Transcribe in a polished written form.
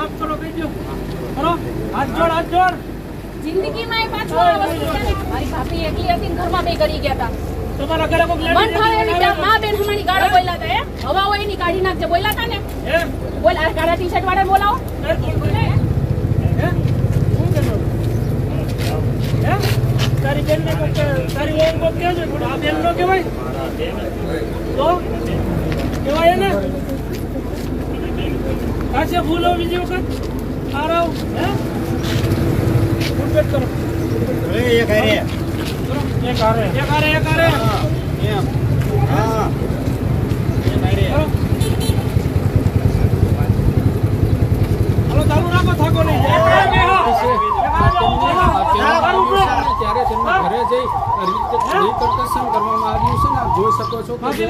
માફ કરો કહેજો કરો હાથ જોડ જિંદગીમાં એ પાછો આ વસ્તુ છે ને મારી ભાભી એકલી હતી ઘરમાં બે કરી ગયા હતા તમારા ઘરે કોક મન થાય એની માં બેન હમારી ગાળો બોલ્યા હતા હવા હોય એની કાઢી નાખજે બોલ્યા હતા ને બોલ આ કાળા ટી-શર્ટ વાળા બોલાવો તારી બેન ને કોક તારી ઓમ કોક કહેજો આ બેન નો કહેવાય તો કહેવાય ને કાશે ભૂલો બીજી વખત આરાવ ફૂટબેટ કરો એક આરે એક આરે એમ હા એક આરે હાલો ચાલુ રાખો થાકો નહીં ત્યારે તેમના ઘરે જઈ રિકન્સ્ટ્રક્શન કરવામાં આવ્યું છે ને આપ જોઈ શકો છો કે